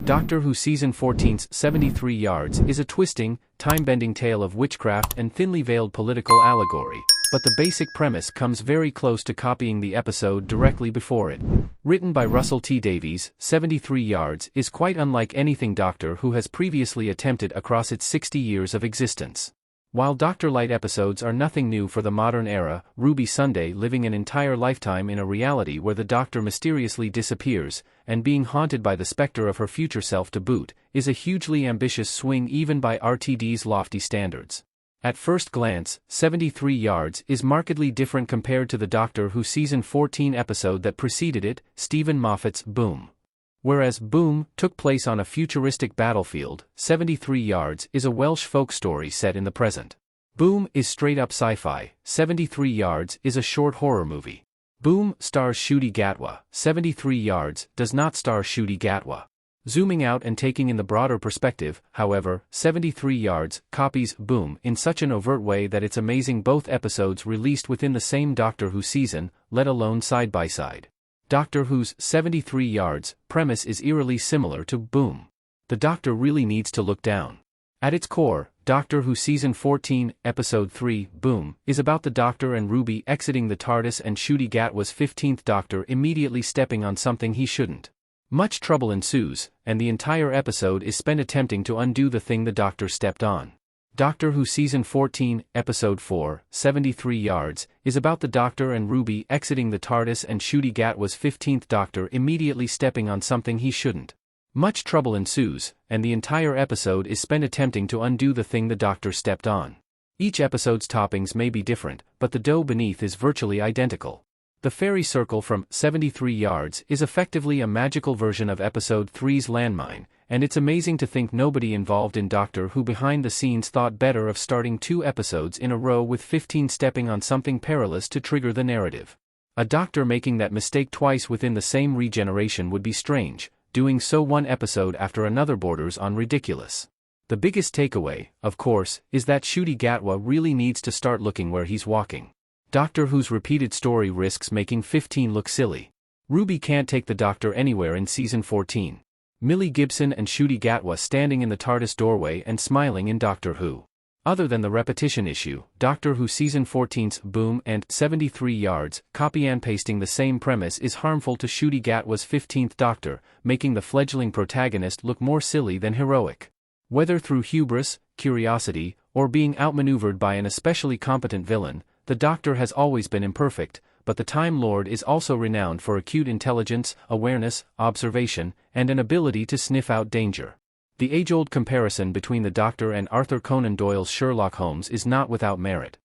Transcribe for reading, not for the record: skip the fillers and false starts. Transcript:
Doctor Who Season 14's 73 Yards is a twisting, time-bending tale of witchcraft and thinly veiled political allegory, but the basic premise comes very close to copying the episode directly before it. Written by Russell T. Davies, 73 Yards is quite unlike anything Doctor Who has previously attempted across its 60 years of existence. While Dr. Light episodes are nothing new for the modern era, Ruby Sunday living an entire lifetime in a reality where the Doctor mysteriously disappears, and being haunted by the specter of her future self to boot, is a hugely ambitious swing even by RTD's lofty standards. At first glance, 73 Yards is markedly different compared to the Doctor Who Season 14 episode that preceded it, Stephen Moffat's Boom. Whereas Boom took place on a futuristic battlefield, 73 Yards is a Welsh folk story set in the present. Boom is straight-up sci-fi, 73 Yards is a short horror movie. Boom stars Ncuti Gatwa, 73 Yards does not star Ncuti Gatwa. Zooming out and taking in the broader perspective, however, 73 Yards copies Boom in such an overt way that it's amazing both episodes released within the same Doctor Who season, let alone side by side. Doctor Who's 73 Yards premise is eerily similar to Boom. The Doctor really needs to look down. At its core, Doctor Who Season 14, Episode 3, Boom, is about the Doctor and Ruby exiting the TARDIS and Ncuti Gatwa's 15th Doctor immediately stepping on something he shouldn't. Much trouble ensues, and the entire episode is spent attempting to undo the thing the Doctor stepped on. Doctor Who Season 14, Episode 4, 73 Yards, is about the Doctor and Ruby exiting the TARDIS and Ncuti Gatwa's 15th Doctor immediately stepping on something he shouldn't. Much trouble ensues, and the entire episode is spent attempting to undo the thing the Doctor stepped on. Each episode's toppings may be different, but the dough beneath is virtually identical. The fairy circle from 73 Yards is effectively a magical version of Episode 3's landmine, and it's amazing to think nobody involved in Doctor Who behind the scenes thought better of starting 2 episodes in a row with 15 stepping on something perilous to trigger the narrative. A Doctor making that mistake twice within the same regeneration would be strange, doing so one episode after another borders on ridiculous. The biggest takeaway, of course, is that Ncuti Gatwa really needs to start looking where he's walking. Doctor Who's repeated story risks making 15 look silly. Ruby can't take the Doctor anywhere in Season 14. Millie Gibson and Ncuti Gatwa standing in the TARDIS doorway and smiling in Doctor Who. Other than the repetition issue, Doctor Who Season 14's Boom and 73 Yards copy and pasting the same premise is harmful to Ncuti Gatwa's 15th Doctor, making the fledgling protagonist look more silly than heroic. Whether through hubris, curiosity, or being outmaneuvered by an especially competent villain, the Doctor has always been imperfect, but the Time Lord is also renowned for acute intelligence, awareness, observation, and an ability to sniff out danger. The age-old comparison between the Doctor and Arthur Conan Doyle's Sherlock Holmes is not without merit.